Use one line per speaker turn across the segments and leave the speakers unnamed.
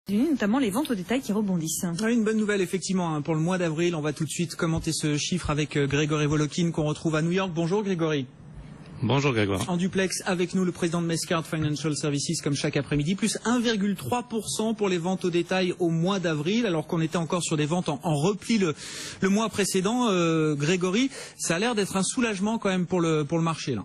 Notamment les ventes au détail qui rebondissent.
Une bonne nouvelle effectivement pour le mois d'avril. On va tout de suite commenter ce chiffre avec Grégory Volokin qu'on retrouve à New York. Bonjour Grégory.
Bonjour Grégoire.
En duplex avec nous le président de Mescard Financial Services comme chaque après-midi, plus 1,3% pour les ventes au détail au mois d'avril, alors qu'on était encore sur des ventes en repli le mois précédent. Grégory, ça a l'air d'être un soulagement quand même pour le marché là.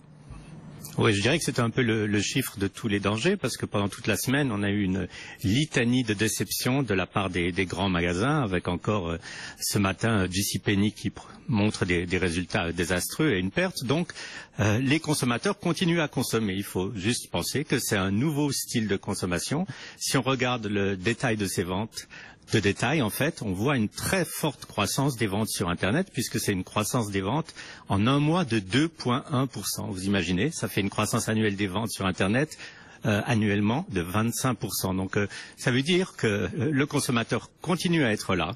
Oui, je dirais que c'était un peu le chiffre de tous les dangers, parce que pendant toute la semaine, on a eu une litanie de déception de la part des grands magasins, avec encore ce matin JCPenney qui montre des résultats désastreux et une perte. Donc, les consommateurs continuent à consommer. Il faut juste penser que c'est un nouveau style de consommation. Si on regarde le détail de ces ventes, de détail, en fait, on voit une très forte croissance des ventes sur Internet, puisque c'est une croissance des ventes en un mois de 2,1%. Vous imaginez, ça fait une croissance annuelle des ventes sur Internet annuellement de 25%. Donc ça veut dire que le consommateur continue à être là,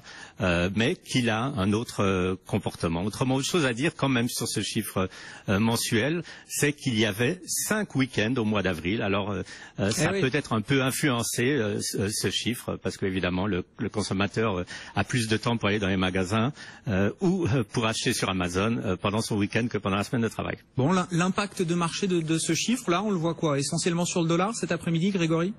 mais qu'il a un autre comportement. Autrement, autre chose à dire quand même sur ce chiffre mensuel, c'est qu'il y avait 5 week-ends au mois d'avril. Alors ça peut être un peu influencé ce chiffre, parce qu'évidemment le consommateur a plus de temps pour aller dans les magasins ou pour acheter sur Amazon pendant son week-end que pendant la semaine de travail.
Bon, l'impact de marché de ce chiffre-là, on le voit quoi? Essentiellement sur le dollar cet après-midi, Grégory?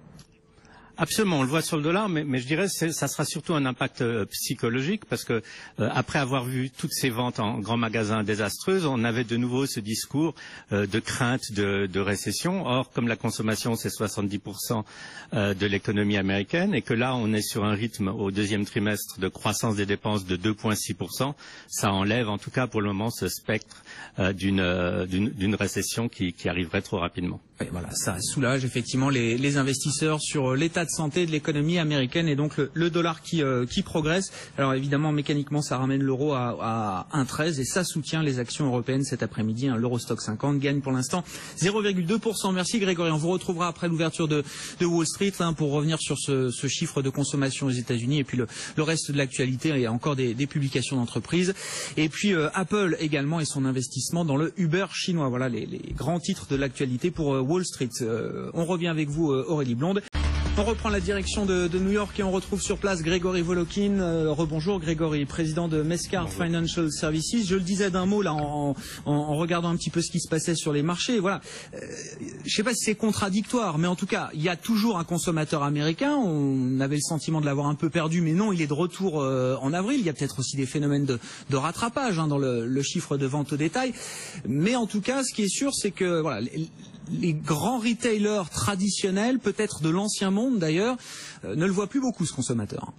Absolument, on le voit sur le dollar, mais je dirais que ça sera surtout un impact psychologique, parce que après avoir vu toutes ces ventes en grands magasins désastreuses, on avait de nouveau ce discours de crainte de récession. Or, comme la consommation c'est 70% de l'économie américaine, et que là on est sur un rythme au deuxième trimestre de croissance des dépenses de 2,6%, ça enlève en tout cas pour le moment ce spectre d'une récession qui arriverait trop rapidement.
Et voilà, ça soulage effectivement les investisseurs sur l'état de santé de l'économie américaine et donc le dollar qui progresse. Alors évidemment, mécaniquement, ça ramène l'euro à 1,13 et ça soutient les actions européennes cet après-midi. L'Eurostock 50 gagne pour l'instant 0,2%. Merci Grégory. On vous retrouvera après l'ouverture de Wall Street pour revenir sur ce chiffre de consommation aux États-Unis et puis le reste de l'actualité et encore des publications d'entreprises. Et puis Apple également et son investissement dans le Uber chinois. Voilà les grands titres de l'actualité pour Wall Street. On revient avec vous Aurélie Blonde. On reprend la direction de New York et on retrouve sur place Grégory Volokin. Rebonjour Grégory, président de Mescard Financial Services. Je le disais d'un mot là en regardant un petit peu ce qui se passait sur les marchés. Voilà. Je ne sais pas si c'est contradictoire, mais en tout cas, il y a toujours un consommateur américain. On avait le sentiment de l'avoir un peu perdu, mais non, il est de retour en avril. Il y a peut-être aussi des phénomènes de rattrapage dans le chiffre de vente au détail. Mais en tout cas, ce qui est sûr, c'est que voilà, les grands retailers traditionnels, peut-être de l'ancien monde d'ailleurs, ne le voient plus beaucoup ce consommateur.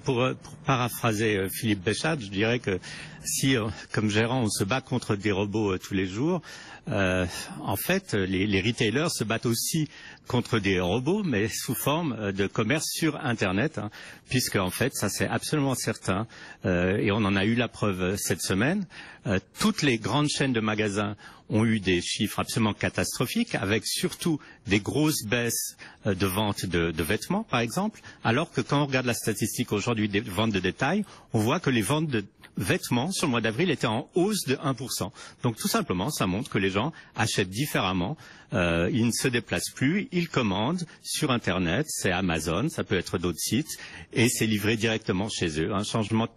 Pour paraphraser Philippe Béchade, je dirais que si, comme gérant, on se bat contre des robots tous les jours, en fait, les retailers se battent aussi contre des robots, mais sous forme de commerce sur Internet, puisque en fait, ça c'est absolument certain, et on en a eu la preuve cette semaine. Toutes les grandes chaînes de magasins ont eu des chiffres absolument catastrophiques, avec surtout des grosses baisses de ventes de vêtements, par exemple, alors que quand on regarde la statistique aujourd'hui des ventes de détail, on voit que les ventes de vêtements sur le mois d'avril étaient en hausse de 1%. Donc tout simplement, ça montre que les gens achètent différemment, ils ne se déplacent plus, ils commandent sur Internet, c'est Amazon, ça peut être d'autres sites, et c'est livré directement chez eux. Un changement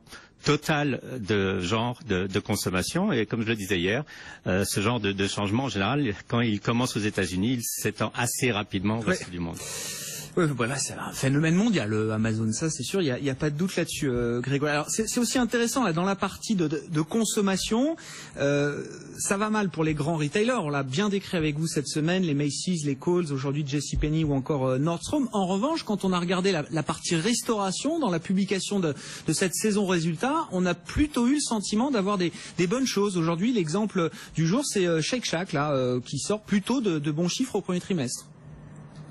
total de genre de consommation, et comme je le disais hier, ce genre de changement en général, quand il commence aux États-Unis, il s'étend assez rapidement au reste du monde.
Oui, voilà, c'est un phénomène mondial, Amazon, ça c'est sûr, il y a pas de doute là-dessus, Grégory. Alors c'est aussi intéressant là dans la partie de consommation, ça va mal pour les grands retailers. On l'a bien décrit avec vous cette semaine, les Macy's, les Kohl's, aujourd'hui JCPenney ou encore Nordstrom. En revanche, quand on a regardé la partie restauration dans la publication de cette saison résultat, on a plutôt eu le sentiment d'avoir des bonnes choses. Aujourd'hui, l'exemple du jour, c'est Shake Shack là, qui sort plutôt de bons chiffres au premier trimestre.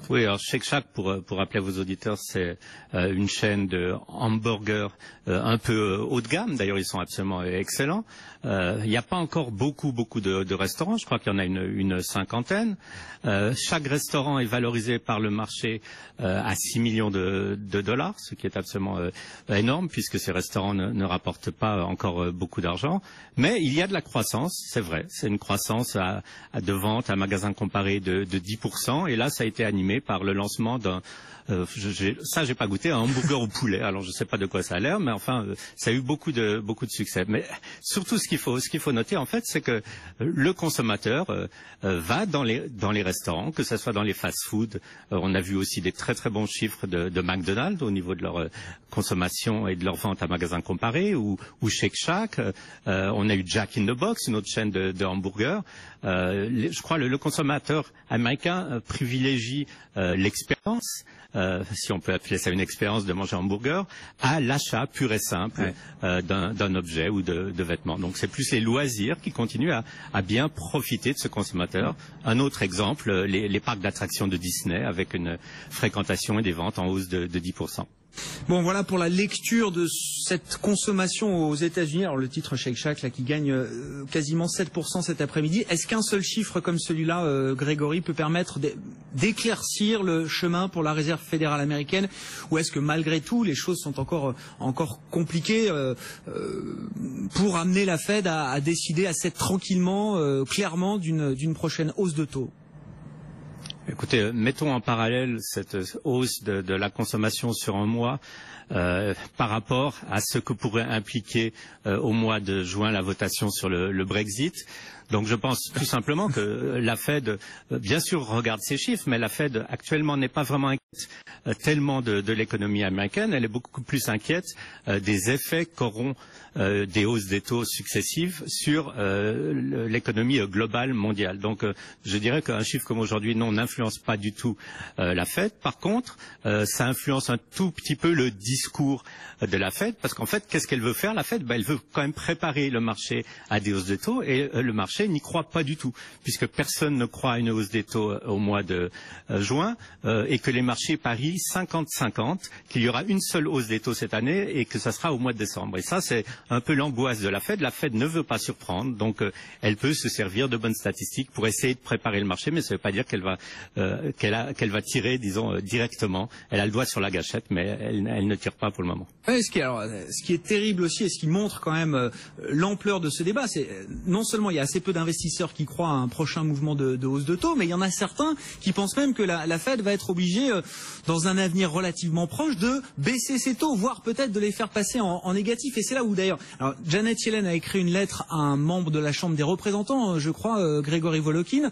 Oui, alors Shake Shack, pour rappeler à vos auditeurs, c'est une chaîne de hamburgers un peu haut de gamme. D'ailleurs, ils sont absolument excellents. Il n'y a pas encore beaucoup de restaurants. Je crois qu'il y en a une cinquantaine. Chaque restaurant est valorisé par le marché à 6 millions de dollars, ce qui est absolument énorme, puisque ces restaurants ne rapportent pas encore beaucoup d'argent. Mais il y a de la croissance, c'est vrai. C'est une croissance de vente à magasin comparé de 10%. Et là, ça a été animé impressionné par le lancement d'un j'ai pas goûté, un hamburger au poulet. Alors je sais pas de quoi ça a l'air, mais enfin ça a eu beaucoup de succès. Mais surtout ce qu'il faut noter en fait, c'est que le consommateur va dans les restaurants, que ce soit dans les fast-food. On a vu aussi des très très bons chiffres de McDonald's au niveau de leur consommation et de leur vente à magasins comparés, ou Shake Shack. On a eu Jack in the Box, une autre chaîne de hamburgers. Je crois le consommateur américain privilégie l'expérience, si on peut appeler ça une expérience de manger un hamburger, à l'achat pur et simple d'un objet ou de vêtements. Donc c'est plus les loisirs qui continuent à bien profiter de ce consommateur. Un autre exemple, les parcs d'attractions de Disney avec une fréquentation et des ventes en hausse de 10%.
Bon, voilà pour la lecture de cette consommation aux États-Unis. Alors le titre Shake Shack là qui gagne quasiment 7% cet après-midi. Est-ce qu'un seul chiffre comme celui-là, Grégory, peut permettre d'éclaircir le chemin pour la Réserve fédérale américaine, ou est-ce que malgré tout les choses sont encore compliquées pour amener la Fed à décider assez tranquillement, clairement d'une prochaine hausse de taux?
Écoutez, mettons en parallèle cette hausse de la consommation sur un mois par rapport à ce que pourrait impliquer au mois de juin la votation sur le Brexit. Donc je pense tout simplement que la Fed, bien sûr, regarde ces chiffres, mais la Fed actuellement n'est pas vraiment inquiète tellement de l'économie américaine. Elle est beaucoup plus inquiète des effets qu'auront des hausses des taux successives sur l'économie globale mondiale. Donc je dirais qu'un chiffre comme aujourd'hui n'influence pas du tout la Fed. Par contre, ça influence un tout petit peu le discours de la Fed, parce qu'en fait, qu'est-ce qu'elle veut faire, la Fed? Elle veut quand même préparer le marché à des hausses de taux, et le marché n'y croit pas du tout, puisque personne ne croit à une hausse des taux au mois de juin, et que les marchés parient 50-50, qu'il y aura une seule hausse des taux cette année et que ça sera au mois de décembre. Et ça, c'est un peu l'angoisse de la Fed. La Fed ne veut pas surprendre, donc elle peut se servir de bonnes statistiques pour essayer de préparer le marché, mais ça ne veut pas dire qu'elle va tirer, disons, directement. Elle a le doigt sur la gâchette, mais elle ne tire pas pour le moment.
Ouais, ce qui est terrible aussi, et ce qui montre quand même l'ampleur de ce débat, c'est non seulement il y a assez peu d'investisseurs qui croient à un prochain mouvement de hausse de taux, mais il y en a certains qui pensent même que la Fed va être obligée, dans un avenir relativement proche, de baisser ses taux, voire peut-être de les faire passer en négatif. Et c'est là où d'ailleurs, Janet Yellen a écrit une lettre à un membre de la Chambre des représentants, je crois, Grégory Volokhin,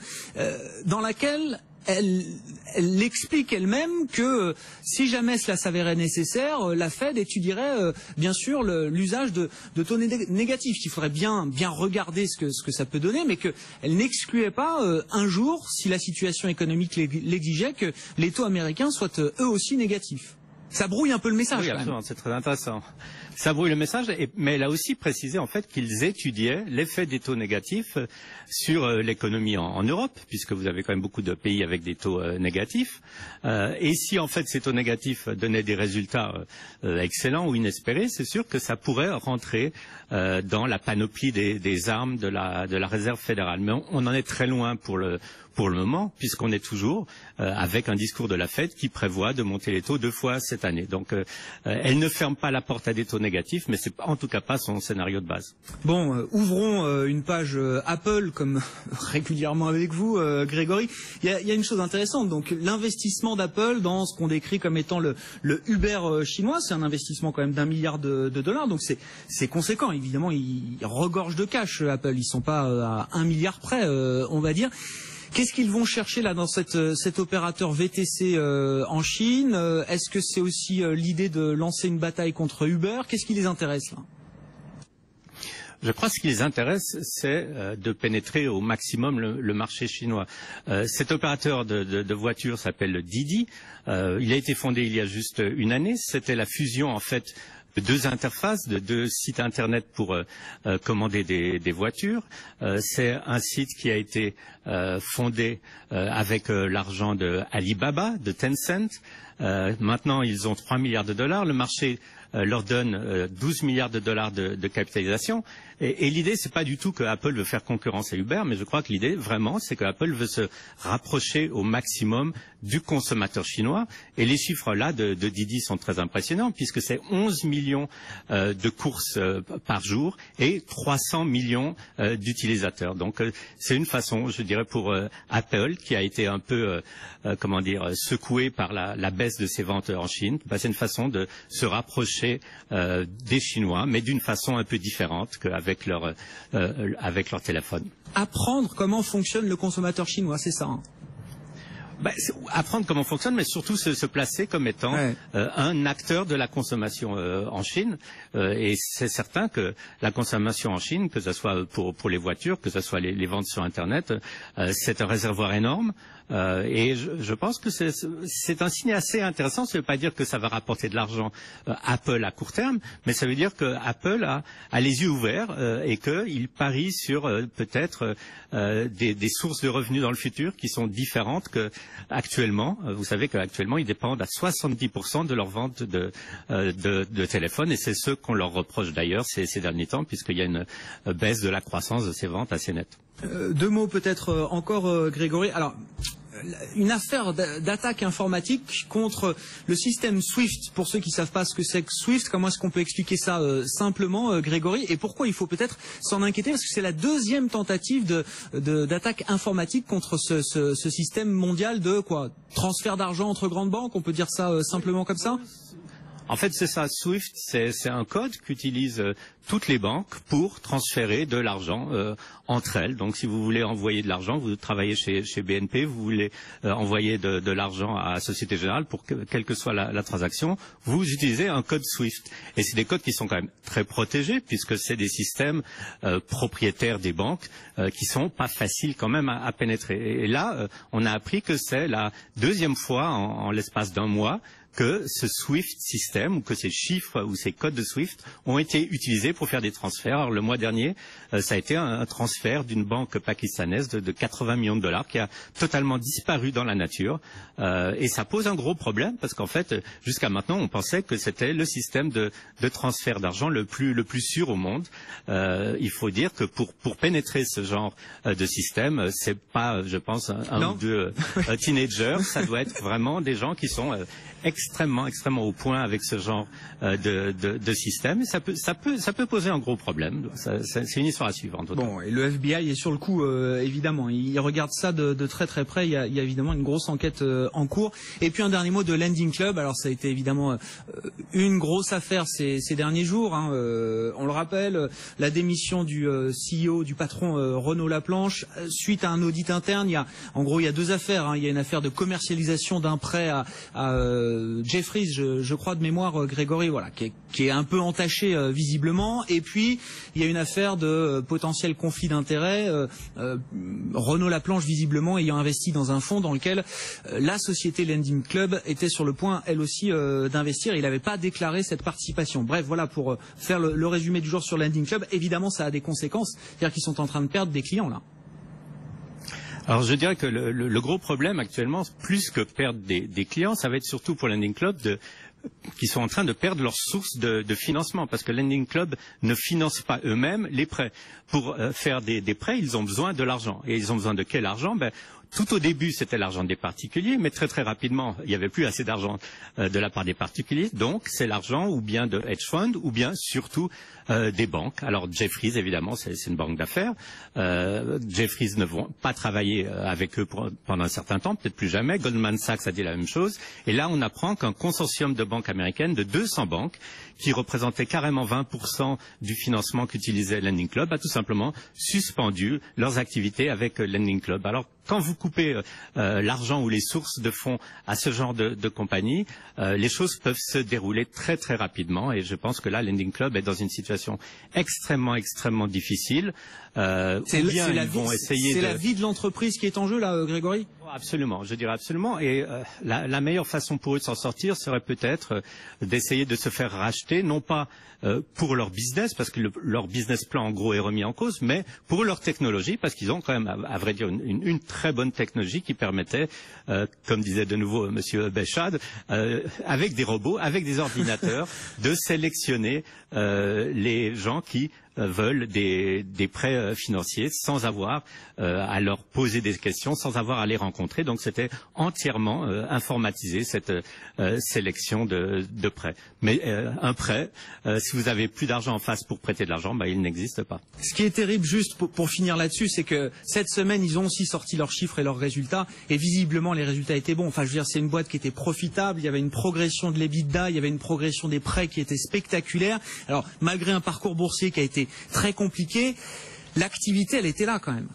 dans laquelle elle explique elle-même que si jamais cela s'avérait nécessaire, la Fed étudierait bien sûr l'usage de taux négatifs. Il faudrait bien regarder ce que ça peut donner, mais qu'elle n'excluait pas un jour, si la situation économique l'exigeait, que les taux américains soient eux aussi négatifs. Ça brouille un peu le message.
Oui, absolument, c'est très intéressant. Ça brouille le message, mais elle a aussi précisé en fait qu'ils étudiaient l'effet des taux négatifs sur l'économie en Europe, puisque vous avez quand même beaucoup de pays avec des taux négatifs. Et si en fait ces taux négatifs donnaient des résultats excellents ou inespérés, c'est sûr que ça pourrait rentrer dans la panoplie des armes de la Réserve fédérale. Mais on en est très loin pour le moment, puisqu'on est toujours avec un discours de la Fed qui prévoit de monter les taux 2 fois cette année. Donc elle ne ferme pas la porte à des taux négatifs, mais c'est en tout cas pas son scénario de base.
Bon, ouvrons une page Apple, comme régulièrement avec vous, Grégory. Il y a une chose intéressante, donc l'investissement d'Apple dans ce qu'on décrit comme étant le Uber chinois, c'est un investissement quand même d'1 milliard de dollars, donc c'est conséquent. Évidemment, ils regorgent de cash, Apple, ils sont pas à 1 milliard près, on va dire. Qu'est-ce qu'ils vont chercher là dans cet opérateur VTC en Chine? Est-ce que c'est aussi l'idée de lancer une bataille contre Uber? Qu'est-ce qui les intéresse là?
Je crois que ce qui les intéresse, c'est de pénétrer au maximum le marché chinois. Cet opérateur de voitures s'appelle Didi. Il a été fondé il y a juste une année. C'était la fusion en fait de 2 interfaces, de 2 sites internet pour commander des voitures. C'est un site qui a été fondé avec l'argent de Alibaba, de Tencent. Maintenant, ils ont 3 milliards de dollars. Le marché leur donne 12 milliards de dollars de capitalisation. Et l'idée, c'est pas du tout que Apple veut faire concurrence à Uber, mais je crois que l'idée, vraiment, c'est que Apple veut se rapprocher au maximum du consommateur chinois. Et les chiffres là de Didi sont très impressionnants, puisque c'est 11 millions de courses par jour et 300 millions d'utilisateurs. Donc, c'est une façon, je dirais, pour Apple, qui a été un peu, secoué par la baisse de ses ventes en Chine. C'est une façon de se rapprocher des Chinois, mais d'une façon un peu différente qu'avec leur téléphone.
Apprendre comment fonctionne le consommateur chinois, c'est ça, hein?
Apprendre comment fonctionne, mais surtout se placer comme étant un acteur de la consommation en Chine. Et c'est certain que la consommation en Chine, que ce soit pour les voitures, que ce soit les ventes sur Internet, c'est un réservoir énorme. Et je pense que c'est un signe assez intéressant. Ça ne veut pas dire que ça va rapporter de l'argent Apple à court terme, mais ça veut dire que Apple a les yeux ouverts et qu'il parie sur peut-être des sources de revenus dans le futur qui sont différentes que actuellement. Vous savez qu'actuellement, ils dépendent à 70% de leur vente de téléphones, et c'est ce qu'on leur reproche d'ailleurs ces derniers temps, puisqu'il y a une baisse de la croissance de ces ventes assez nette.
Deux mots peut-être encore, Grégory. Alors, une affaire d'attaque informatique contre le système SWIFT. Pour ceux qui ne savent pas ce que c'est que SWIFT, comment est-ce qu'on peut expliquer ça simplement, Grégory, et pourquoi il faut peut-être s'en inquiéter, parce que c'est la deuxième tentative d'attaque informatique contre ce système mondial de transfert d'argent entre grandes banques. On peut dire ça simplement comme ça?
En fait, c'est ça. SWIFT, c'est un code qu'utilisent toutes les banques pour transférer de l'argent entre elles. Donc, si vous voulez envoyer de l'argent, vous travaillez chez BNP, vous voulez envoyer de l'argent à Société Générale, quelle que soit la transaction, vous utilisez un code SWIFT. Et c'est des codes qui sont quand même très protégés, puisque c'est des systèmes propriétaires des banques qui sont pas faciles quand même à pénétrer. Et là, on a appris que c'est la deuxième fois en l'espace d'un mois que ce SWIFT système, ou que ces chiffres ou ces codes de SWIFT ont été utilisés pour faire des transferts. Alors, le mois dernier, ça a été un transfert d'une banque pakistanaise de 80 millions de dollars qui a totalement disparu dans la nature. Et ça pose un gros problème, parce qu'en fait, jusqu'à maintenant, on pensait que c'était le système de transfert d'argent le plus sûr au monde. Il faut dire que pour pénétrer ce genre de système, c'est pas, je pense, un ou deux teenagers. Ça doit être vraiment des gens qui sont extrêmement au point avec ce genre de système. Et ça peut poser un gros problème. C'est une histoire à suivre.
Bon, et le FBI est sur le coup, évidemment. Il regarde ça de très près. Il y a évidemment une grosse enquête en cours. Et puis un dernier mot de Lending Club. Alors ça a été évidemment une grosse affaire ces derniers jours. Hein. On le rappelle, la démission du CEO, du patron Renaud Laplanche, suite à un audit interne. Il y a deux affaires. Hein. Il y a une affaire de commercialisation d'un prêt à Jeffries, je crois de mémoire, Grégory, voilà, qui est un peu entaché visiblement. Et puis il y a une affaire de potentiel conflit d'intérêts. Renaud Laplanche, visiblement, ayant investi dans un fonds dans lequel la société Lending Club était sur le point, elle aussi, d'investir. Il n'avait pas déclaré cette participation. Bref, voilà pour faire le résumé du jour sur Lending Club. Évidemment, ça a des conséquences, c'est-à-dire qu'ils sont en train de perdre des clients là.
Alors je dirais que le gros problème actuellement, plus que perdre des clients, ça va être surtout pour Lending Club qui sont en train de perdre leurs sources de financement, parce que Lending Club ne finance pas eux-mêmes les prêts. Pour faire des prêts, ils ont besoin de l'argent. Et ils ont besoin de quel argent? Tout au début, c'était l'argent des particuliers, mais très rapidement, il n'y avait plus assez d'argent de la part des particuliers. Donc, c'est l'argent ou bien de hedge funds ou bien surtout des banques. Alors, Jeffries, évidemment, c'est une banque d'affaires. Jeffries ne vont pas travailler avec eux pendant un certain temps, peut-être plus jamais. Goldman Sachs a dit la même chose. Et là, on apprend qu'un consortium de banques américaines, de 200 banques, qui représentait carrément 20% du financement qu'utilisait Lending Club, a tout simplement suspendu leurs activités avec Lending Club. Alors, quand vous coupez l'argent ou les sources de fonds à ce genre de compagnie, les choses peuvent se dérouler très rapidement. Et je pense que là, Lending Club est dans une situation extrêmement difficile.
C'est la vie de l'entreprise qui est en jeu là, Grégory?
Absolument, je dirais absolument. Et la meilleure façon pour eux de s'en sortir serait peut-être d'essayer de se faire racheter, non pas pour leur business, parce que leur business plan en gros est remis en cause, mais pour leur technologie, parce qu'ils ont quand même, à vrai dire, une très très bonne technologie qui permettait, comme disait de nouveau Monsieur Béchade, avec des robots, avec des ordinateurs, de sélectionner les gens qui veulent des prêts financiers sans avoir à leur poser des questions, sans avoir à les rencontrer. Donc c'était entièrement informatisé, cette sélection de prêts. Mais un prêt, si vous avez plus d'argent en face pour prêter de l'argent, il n'existe pas.
Ce qui est terrible, juste pour finir là-dessus, c'est que cette semaine, ils ont aussi sorti leurs chiffres et leurs résultats, et visiblement les résultats étaient bons. Enfin, je veux dire, c'est une boîte qui était profitable, il y avait une progression de l'EBITDA, il y avait une progression des prêts qui était spectaculaire. Alors, malgré un parcours boursier qui a été très compliqué, l'activité, elle était là quand même.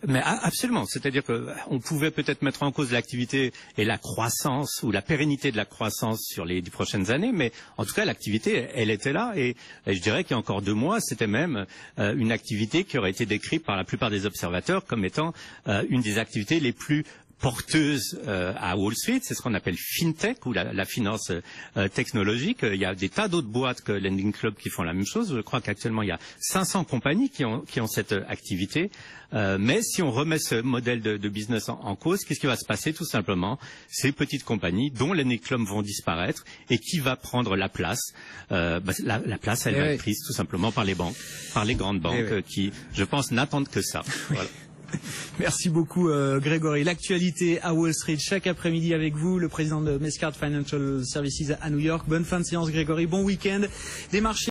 Mais absolument, c'est-à-dire qu'on pouvait peut-être mettre en cause l'activité et la croissance ou la pérennité de la croissance sur les 10 prochaines années, mais en tout cas l'activité, elle était là et je dirais qu'il y a encore 2 mois, c'était même une activité qui aurait été décrite par la plupart des observateurs comme étant une des activités les plus porteuse à Wall Street, c'est ce qu'on appelle FinTech ou la finance technologique. Il y a des tas d'autres boîtes que Lending Club qui font la même chose. Je crois qu'actuellement il y a 500 compagnies qui ont cette activité. Mais si on remet ce modèle de business en cause, qu'est-ce qui va se passer? Tout simplement, ces petites compagnies dont Lending Club vont disparaître et qui va prendre la place. La place, elle va être prise tout simplement par les banques, par les grandes banques qui, je pense, n'attendent que ça. Voilà.
Merci beaucoup Grégory. L'actualité à Wall Street chaque après-midi avec vous, le président de Mescard Financial Services à New York. Bonne fin de séance Grégory, bon week-end. Des marchés